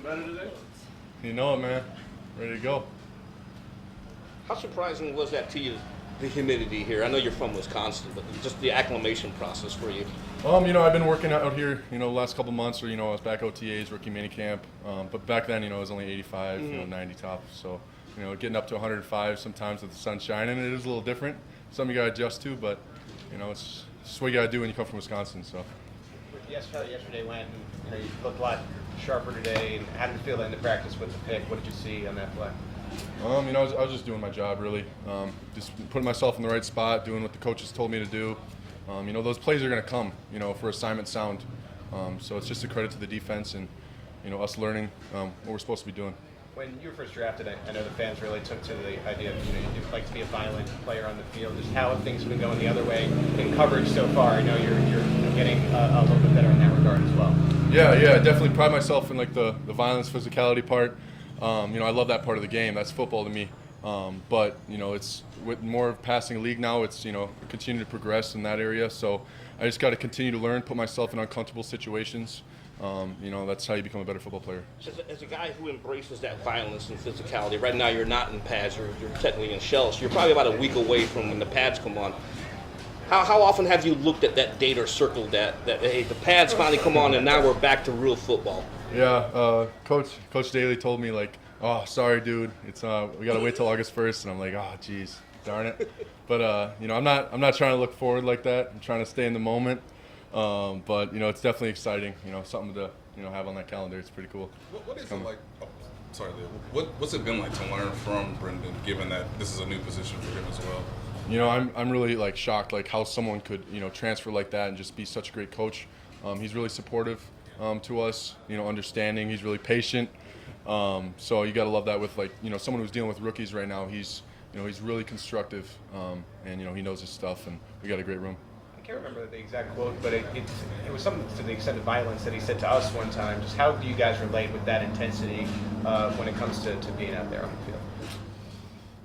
Feeling better today? You know it, man. Ready to go. How surprising was that to you, the humidity here? I know you're from Wisconsin, but just the acclimation process for you. I've been working out here, the last couple months, or, I was back OTAs, rookie mini camp. But back then, it was only 85, 90 top. So, getting up to 105 sometimes with the sun shining, it is a little different. Something you got to adjust to, but, it's just what you got to do when you come from Wisconsin, so. Yesterday went and you looked a lot sharper today. And how did it feel in the practice with the pick? What did you see on that play? I was just doing my job, really. Just putting myself in the right spot, doing what the coaches told me to do. Those plays are going to come, for assignment sound. So it's just a credit to the defense and, us learning what we're supposed to be doing. When you were first drafted, I know the fans really took to the idea of, you'd like to be a violent player on the field. Just how have things been going the other way in coverage so far? I know you're getting a little bit better in that regard as well. Yeah, I definitely pride myself in the violence, physicality part. I love that part of the game. That's football to me. But it's with more passing league now. It's continue to progress in that area. So I just got to continue to learn, put myself in uncomfortable situations. That's how you become a better football player. As a guy who embraces that violence and physicality, right now you're not in pads, you're technically in shells. You're probably about a week away from when the pads come on. How often have you looked at that date or circled that hey, the pads finally come on and now we're back to real football? Yeah, Coach Daly told me oh, sorry, dude, it's we gotta wait till August 1st, and I'm like, oh, geez, darn it. But I'm not trying to look forward like that. I'm trying to stay in the moment. But it's definitely exciting. Something to have on that calendar. It's pretty cool. What is it like? Oh, sorry, Leo. What's it been like to learn from Brendan, given that this is a new position for him as well? I'm really shocked how someone could transfer like that and just be such a great coach. He's really supportive to us. Understanding. He's really patient. So you got to love that with someone who's dealing with rookies right now. He's he's really constructive, and he knows his stuff, and we got a great room. I can't remember the exact quote, but it was something to the extent of violence that he said to us one time. Just how do you guys relate with that intensity when it comes to being out there on the field?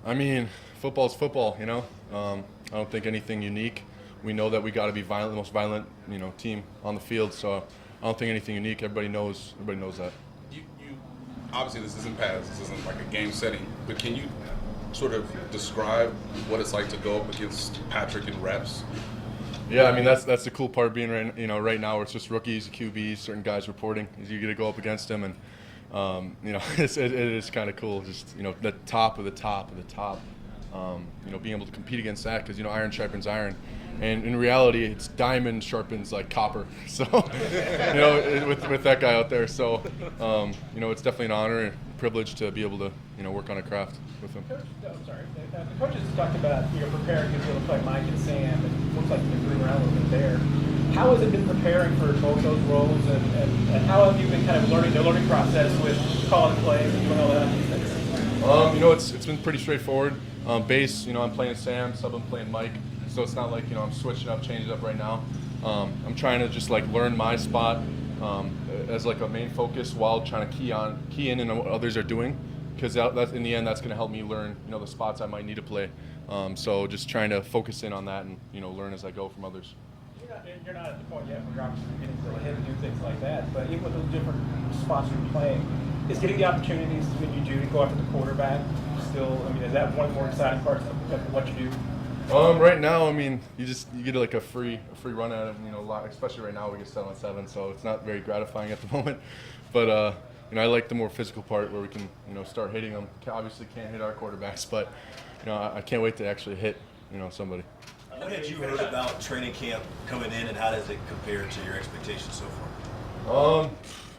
I mean, football's football, I don't think anything unique. We know that we got to be violent, the most violent, team on the field. So I don't think anything unique. Everybody knows that. You obviously this isn't pads, this isn't like a game setting, but can you sort of describe what it's like to go up against Patrick in reps? Yeah, I mean that's the cool part of being right now where it's just rookies, QBs, certain guys reporting. Is you get to go up against them, and it is kind of cool. Just the top of the top of the top. Being able to compete against that because iron sharpens iron, and in reality it's diamond sharpens like copper. So with that guy out there, so it's definitely an honor and privilege to be able to work on a craft with him. Coach, the coaches talked about preparing to look like Mike and Sam, and it looks like you've been around a little bit there. How has it been preparing for both those roles, and how have you been kind of learning the learning process with calling plays and doing all that? It's been pretty straightforward. Base, I'm playing Sam, sub I'm playing Mike, so it's not like I'm switching up, changing up right now. I'm trying to just learn my spot as a main focus while trying to key in what others are doing, because that's in the end that's going to help me learn the spots I might need to play. So just trying to focus in on that and learn as I go from others. You're not at the point yet where you're obviously getting to hit and do things like that, but even with the different spots you're playing, is getting the opportunities when you do to go after the quarterback still, is that one of the more exciting parts of what you do? Right now, you get a free run at him, especially right now we get 7-on-7, so it's not very gratifying at the moment. But I like the more physical part where we can start hitting them. Obviously can't hit our quarterbacks, but I can't wait to actually hit somebody. What had you heard about training camp coming in, and how does it compare to your expectations so far?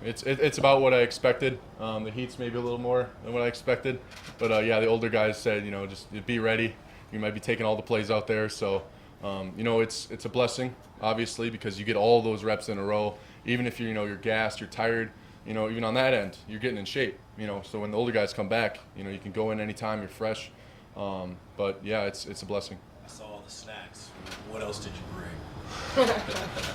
It's about what I expected. The heat's maybe a little more than what I expected, but the older guys said just be ready. You might be taking all the plays out there, so it's a blessing obviously because you get all those reps in a row. Even if you're gassed, you're tired, even on that end, you're getting in shape. So when the older guys come back, you can go in anytime, you're fresh. But yeah, it's a blessing. I saw all the snacks. What else did you bring?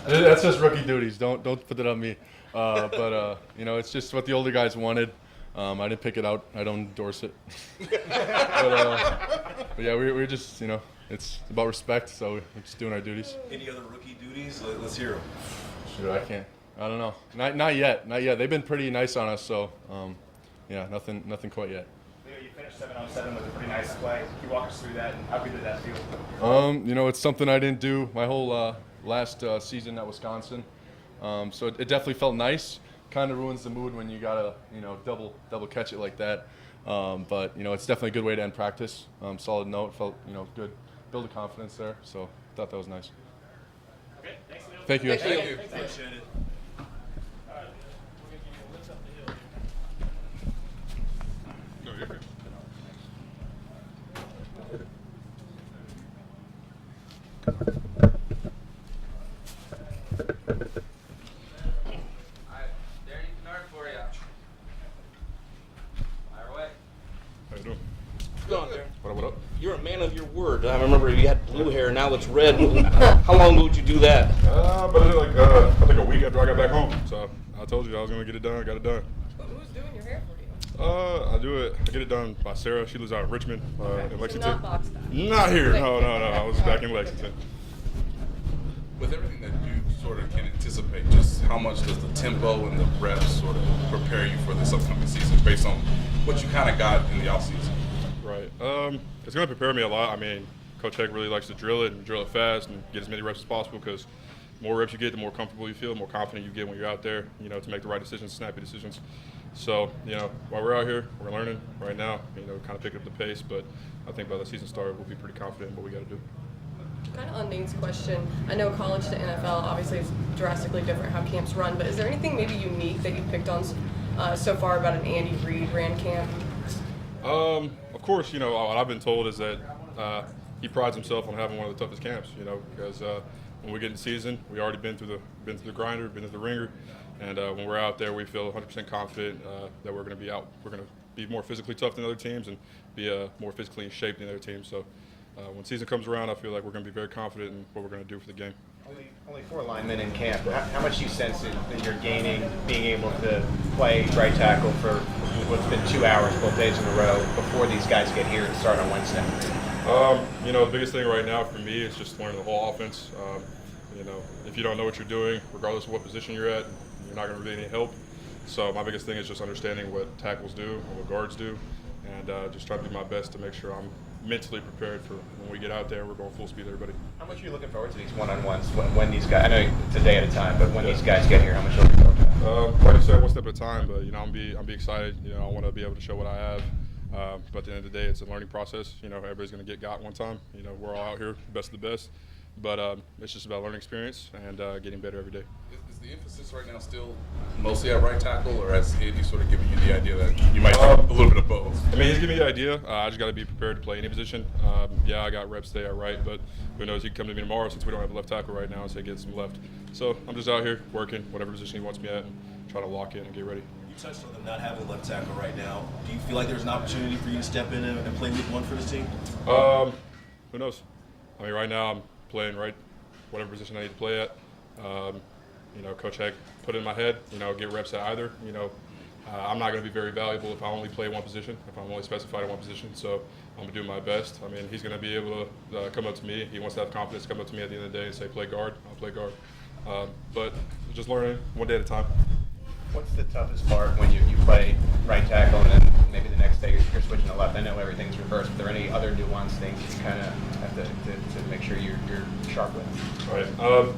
That's just rookie duties. Don't put that on me. But it's just what the older guys wanted. I didn't pick it out. I don't endorse it. but yeah, we're just it's about respect. So we're just doing our duties. Any other rookie duties? Let's hear them. Sure, I can't I don't know. Not yet. Not yet. They've been pretty nice on us, so yeah, nothing quite yet. Leo, you finished 7-on-7 with a pretty nice play. Can you walk us through that, and how good did that feel? You know, it's something I didn't do my whole last season at Wisconsin. So it definitely felt nice. Kind of ruins the mood when you gotta, you know, double catch it like that. But you know, it's definitely a good way to end practice. Solid note. Felt, you know, good. Build a confidence there. So thought that was nice. Okay, thanks, Leo. Thank you. Thank you. Appreciate it. No, you're good. For you. Fire away. How you doing? Go on there. What up? You're a man of your word. I remember you had blue hair, now it's red. How long ago would you do that? But it was like I think a week after I got back home. So I told you I was gonna get it done. Got it done. Who's doing your hair for you? I get it done by Sarah. She lives out in Richmond, in Lexington. Not box style. Not here. No. I was back in Lexington. With everything that you sort of can anticipate, just how much does the tempo and the reps sort of prepare you for this upcoming season based on what you kind of got in the offseason? Right. It's going to prepare me a lot. I mean, Coach Heck really likes to drill it fast and get as many reps as possible because the more reps you get, the more comfortable you feel, the more confident you get when you're out there, you know, to make the right decisions, snappy decisions. So, you know, while we're out here, we're learning right now, you know, kind of picking up the pace, but I think by the season start, we'll be pretty confident in what we got to do. Kind of on Nate's question, I know college to NFL obviously is drastically different how camps run, but is there anything maybe unique that you picked on so far about an Andy Reid ran camp? Of course, you know, what I've been told is that he prides himself on having one of the toughest camps, you know, because when we get in season, we already been through the grinder, been through the ringer, and when we're out there, we feel 100% confident that we're going to be out. We're going to be more physically tough than other teams and be more physically in shape than other teams. So when season comes around, I feel like we're going to be very confident in what we're going to do for the game. Only 4 linemen in camp. How much do you sense that you're gaining being able to play right tackle for what's been 2 hours both days in a row before these guys get here and start on Wednesday? You know, the biggest thing right now for me is just learning the whole offense. You know, if you don't know what you're doing, regardless of what position you're at, you're not going to really need help. So my biggest thing is just understanding what tackles do and what guards do, and just trying to do my best to make sure I'm mentally prepared for when we get out there. We're going full speed, everybody. How much are you looking forward to these one-on-ones when these guys? I know it's a day at a time, but when these guys get here, how much are you looking forward to? Like I said, one step at a time. But you know, I'm be excited. You know, I want to be able to show what I have. But at the end of the day, it's a learning process. You know, everybody's going to get one time. You know, we're all out here, best of the best. But it's just about learning experience and getting better every day. Is the emphasis right now still mostly at right tackle, or has Andy sort of given you the idea that you might do a little bit of both? I mean, he's giving me the idea. I just got to be prepared to play any position. Yeah, I got reps today at right, but who knows? He can come to me tomorrow since we don't have a left tackle right now and say get some left. So I'm just out here working whatever position he wants me at and trying to lock in and get ready. You touched on them not having a left tackle right now. Do you feel like there's an opportunity for you to step in and play week 1 for this team? Who knows? I mean, right now I'm playing right whatever position I need to play at. You know, Coach Heck put it in my head, you know, get reps at either. You know, I'm not going to be very valuable if I only play one position, if I'm only specified in one position. So I'm going to do my best. I mean, he's going to be able to come up to me. He wants to have confidence, come up to me at the end of the day and say, play guard. I'll play guard. But just learning one day at a time. What's the toughest part when you play right tackle and then maybe the next day you're switching to left? I know everything's reversed, but are there any other nuanced things that you kind of have to make sure you're sharp with? All right.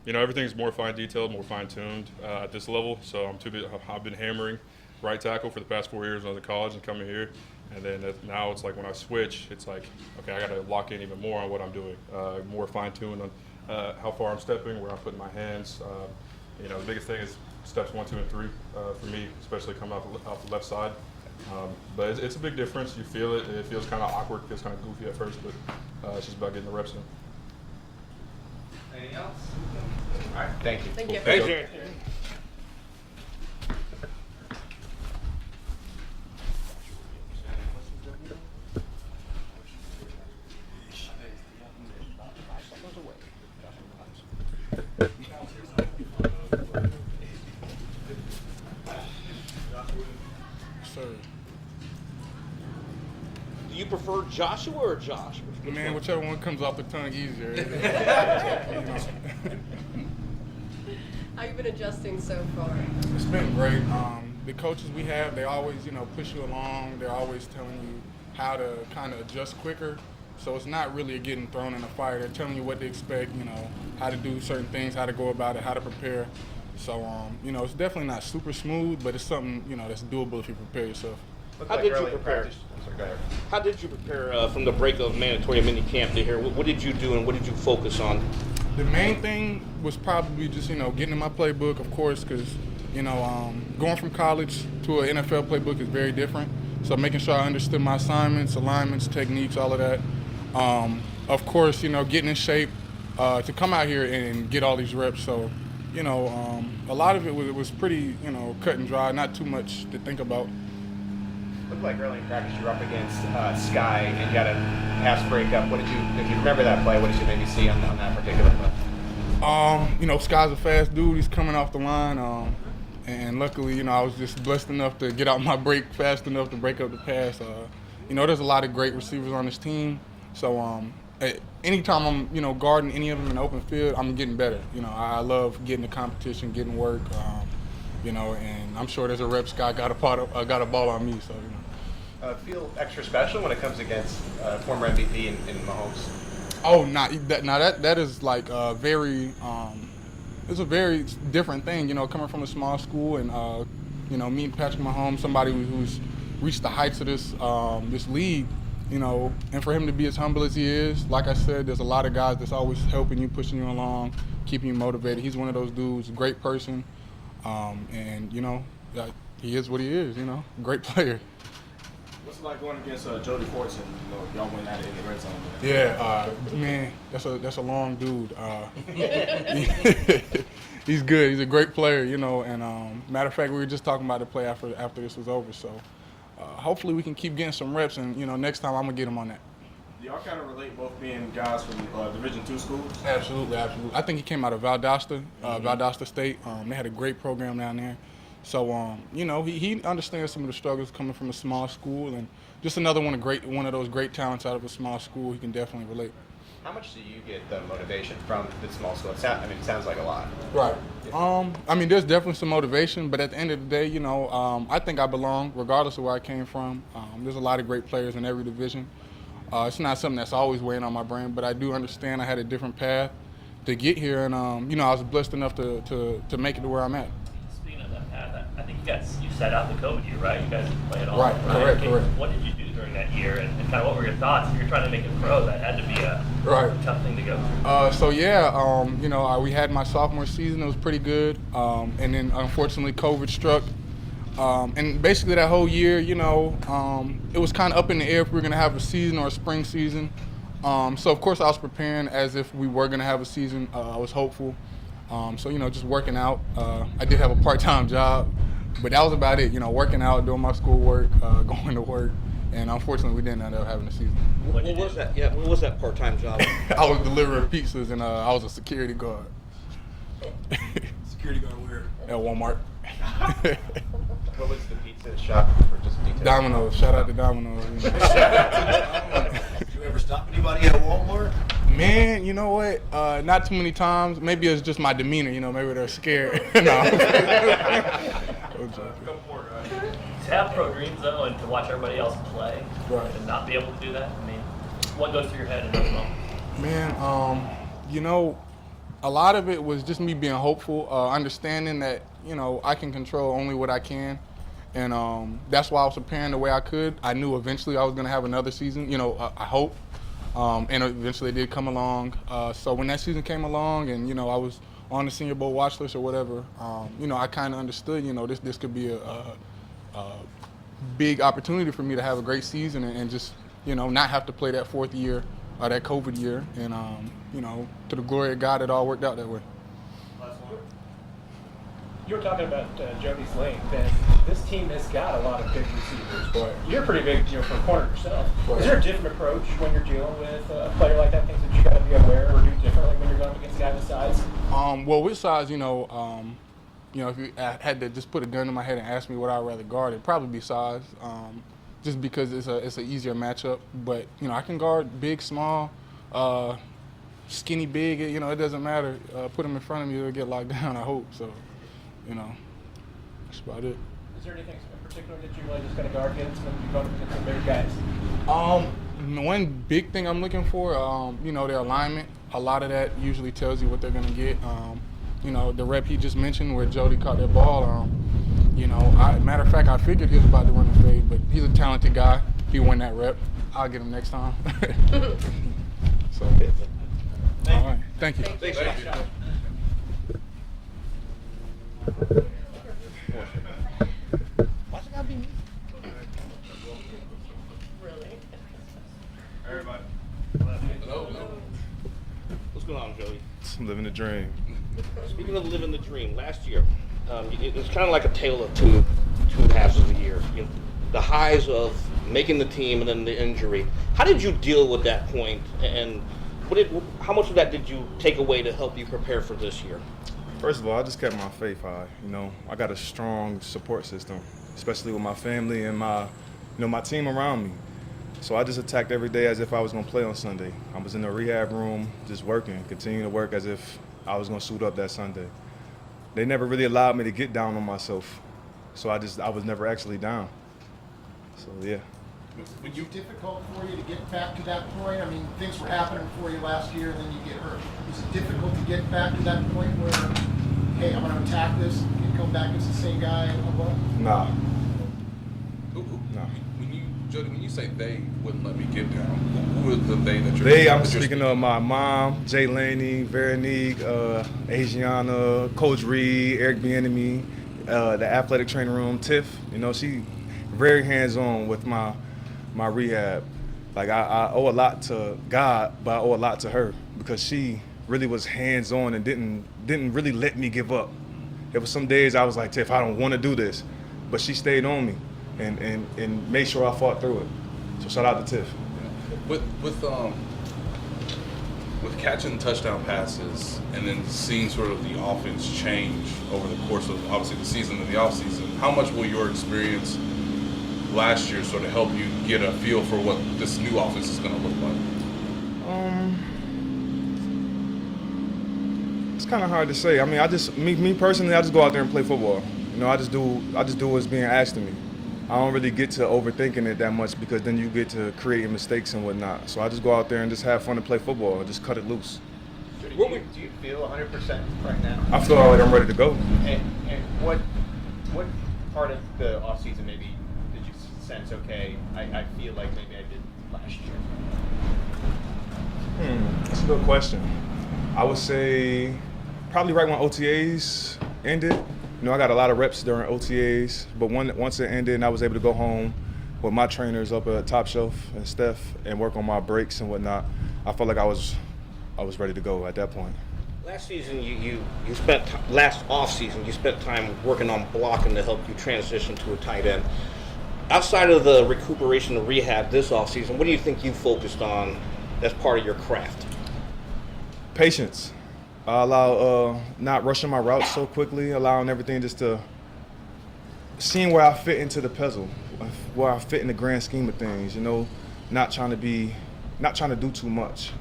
You know, everything's more fine-detailed, more fine-tuned at this level. So I've been hammering right tackle for the past 4 years when I was in college and coming here. And then now it's like when I switch, it's like, okay, I got to lock in even more on what I'm doing, more fine-tuned on how far I'm stepping, where I'm putting my hands. You know, the biggest thing is steps 1, 2, and 3 for me, especially coming off the left side. But it's a big difference. You feel it. It feels kind of awkward, feels kind of goofy at first, but it's just about getting the reps in. Anything else? All right, thank you. Thank you. Thank you. Do you prefer Joshua or Josh? Man, whichever one comes off the tongue easier. How you been adjusting so far? It's been great. The coaches we have, they always, push you along. They're always telling you how to kind of adjust quicker. So it's not really getting thrown in the fire. They're telling you what to expect, how to do certain things, how to go about it, how to prepare. So, it's definitely not super smooth, but it's something, that's doable if you prepare yourself. How did you prepare? How did you prepare from the break of mandatory mini camp to here? What did you do and what did you focus on? The main thing was probably just, getting in my playbook, of course, because, going from college to an NFL playbook is very different. So making sure I understood my assignments, alignments, techniques, all of that. Of course, getting in shape to come out here and get all these reps. So, a lot of it was pretty, cut and dry, not too much to think about. Looked like early in practice you were up against Sky and you got a pass breakup. What did you, if you remember that play, what did you maybe see on that particular play? Sky's a fast dude. He's coming off the line. And luckily, I was just blessed enough to get out my break fast enough to break up the pass. There's a lot of great receivers on this team. So anytime I'm, guarding any of them in the open field, I'm getting better. I love getting the competition, getting work. And I'm sure there's a rep Sky got a ball on me. So Feel extra special when it comes against former MVP in Mahomes? Oh, that is like very. It's a very different thing, coming from a small school and meeting Patrick Mahomes, somebody who's reached the heights of this league, and for him to be as humble as he is, like I said, there's a lot of guys that's always helping you, pushing you along, keeping you motivated. He's one of those dudes, great person, and he is what he is, great player. What's it like going against Jody Fortson? Y'all went at it in the red zone. Yeah, man, that's a long dude. He's good. He's a great player, And matter of fact, we were just talking about the play after this was over. So hopefully we can keep getting some reps, and next time I'm gonna get him on that. Do y'all kind of relate both being guys from Division II schools? Absolutely. I think he came out of Valdosta State. They had a great program down there. So, he understands some of the struggles coming from a small school, and just another one of those great talents out of a small school. He can definitely relate. How much do you get the motivation from the small school? It sounds like a lot. Right. There's definitely some motivation, but at the end of the day, I think I belong regardless of where I came from. There's a lot of great players in every division. It's not something that's always weighing on my brain, but I do understand I had a different path to get here, and I was blessed enough to make it to where I'm at. Speaking of that path, I think you sat out the COVID year, right? You guys didn't play at all. Right, correct. What did you do during that year, and kind of what were your thoughts? If you're trying to make it pro, that had to be a tough thing to go through. We had my sophomore season. It was pretty good, and then unfortunately COVID struck. And basically that whole year, it was kind of up in the air if we were going to have a season or a spring season. So of course I was preparing as if we were going to have a season. I was hopeful. Just working out. I did have a part-time job, but that was about it. Working out, doing my schoolwork, going to work, and unfortunately we didn't end up having a season. What was that? Yeah, what was that part-time job? I was delivering pizzas, and I was a security guard. Security guard where? At Walmart. What was the pizza shop for just details? Domino's. Shout out to Domino's. Did you ever stop anybody at Walmart? Man, you know what? Not too many times. Maybe it's just my demeanor. Maybe they're scared. No. To have pro dreams though, and to watch everybody else play, right, and not be able to do that. What goes through your head in those moments? Man, a lot of it was just me being hopeful, understanding that I can control only what I can, and that's why I was preparing the way I could. I knew eventually I was going to have another season. I hope, and eventually it did come along. So when that season came along, and I was on the Senior Bowl watch list or whatever, I kind of understood. This could be a big opportunity for me to have a great season and just not have to play that fourth year, that COVID year, and to the glory of God, it all worked out that way. You were talking about Jody's length, and this team has got a lot of big receivers. Right. You're pretty big, for a corner yourself. Right. Is there a different approach when you're dealing with a player like that? Things that you got to be aware or do differently when you're going up against a guy this size? Well, with size, if you had to just put a gun in my head and ask me what I'd rather guard, it'd probably be size, just because it's an easier matchup. But I can guard big, small. skinny, big, you know, it doesn't matter. Put him in front of me, he'll get locked down, I hope. So, you know, that's about it. Is there anything in particular that you really just got to guard against when you're going against some bigger guys? One big thing I'm looking for, you know, their alignment. A lot of that usually tells you what they're going to get. You know, the rep he just mentioned where Jody caught that ball, you know, matter of fact, I figured he was about to run the fade, but he's a talented guy. He won that rep. I'll get him next time. So, all right. Thank you. Thanks. Why's it gotta be me? Really? Everybody. What's going on, Jody? I'm living the dream. Speaking of living the dream, last year, it was kind of like a tale of two halves of the year. You know, the highs of making the team and then the injury. How did you deal with that point, and how much of that did you take away to help you prepare for this year? First of all, I just kept my faith high. You know, I got a strong support system, especially with my family and my team around me. So I just attacked every day as if I was going to play on Sunday. I was in the rehab room just working, continuing to work as if I was going to suit up that Sunday. They never really allowed me to get down on myself. So I was never actually down. So, yeah. Was it difficult for you to get back to that point? I mean, things were happening for you last year, and then you get hurt. Is it difficult to get back to that point where, hey, I'm going to attack this and come back as the same guy? Nah. Jody, when you say they wouldn't let me get down, who is the they that you're I'm speaking of my mom, Jay Laney, Veronique, Asiana, Coach Reed, Eric Bieniemy, the athletic training room, Tiff. You know, she very hands-on with my rehab. Like, I owe a lot to God, but I owe a lot to her because she really was hands-on and didn't really let me give up. There was some days I was like, Tiff, I don't want to do this, but she stayed on me and made sure I fought through it. So shout out to Tiff. With catching touchdown passes and then seeing sort of the offense change over the course of obviously the season and the offseason, how much will your experience last year sort of help you get a feel for what this new offense is going to look like? It's kind of hard to say. I mean, me personally, I just go out there and play football. You know, I just do what's being asked of me. I don't really get to overthinking it that much because then you get to creating mistakes and whatnot. So I just go out there and just have fun and play football and just cut it loose. Do you feel 100% right now? I feel like I'm ready to go. And what part of the offseason maybe did you sense, okay, I feel like maybe I did last year? That's a good question. I would say probably right when OTAs ended. You know, I got a lot of reps during OTAs, but once it ended and I was able to go home with my trainers up at Top Shelf and Steph and work on my breaks and whatnot, I felt like I was ready to go at that point. Last season, last off season, you spent time working on blocking to help you transition to a tight end. Outside of the recuperation and rehab this off season, what do you think you focused on as part of your craft? Patience. I allow not rushing my routes so quickly, allowing everything just to seeing where I fit into the puzzle, where I fit in the grand scheme of things. You know, not trying to do too much,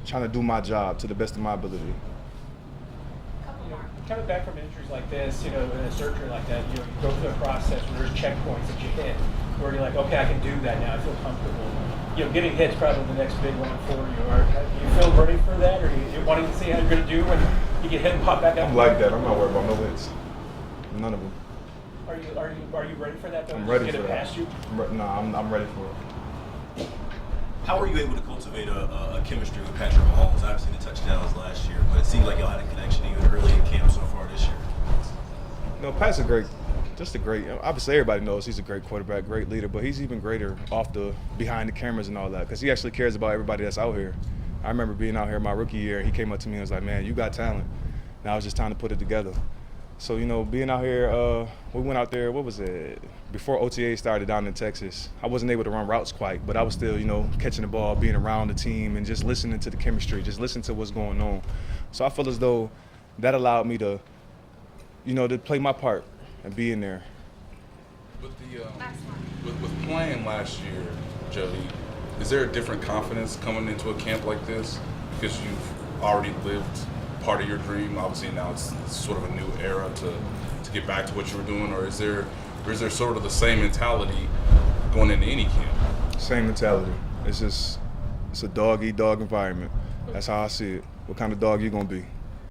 trying to do my job to the best of my ability. You know, coming back from injuries like this, you know, in a surgery like that, you know, you go through a process where there's checkpoints that you hit, where you're like, okay, I can do that now. I feel comfortable. You know, getting hit's probably the next big one for you. Or do you feel ready for that, or do you wanting to see how you're going to do when you get hit and pop back up? I'm like that. I'm not worried about no hits. None of them. Are you ready for that? Though? I'm ready get for it that. past you? I'm ready for it. How were you able to cultivate a chemistry with Patrick Mahomes? Obviously the touchdowns last year, but it seemed like y'all had a connection even early in camp so far this year. No, Pat's obviously everybody knows he's a great quarterback, great leader, but he's even greater behind the cameras and all that because he actually cares about everybody that's out here. I remember being out here my rookie year, he came up to me and was like, man, you got talent. Now it's just time to put it together. So, you know, being out here, we went out there, what was it, before OTA started down in Texas. I wasn't able to run routes quite, but I was still, you know, catching the ball, being around the team and just listening to the chemistry, just listening to what's going on. So I feel as though that allowed me to, you know, to play my part and be in there. With playing last year, Jody, is there a different confidence coming into a camp like this? Because you've already lived part of your dream? Obviously now it's sort of a new era to get back to what you were doing, or is there sort of the same mentality going into any camp? Same mentality. It's a dog-eat-dog environment. That's how I see it. What kind of dog you gonna be?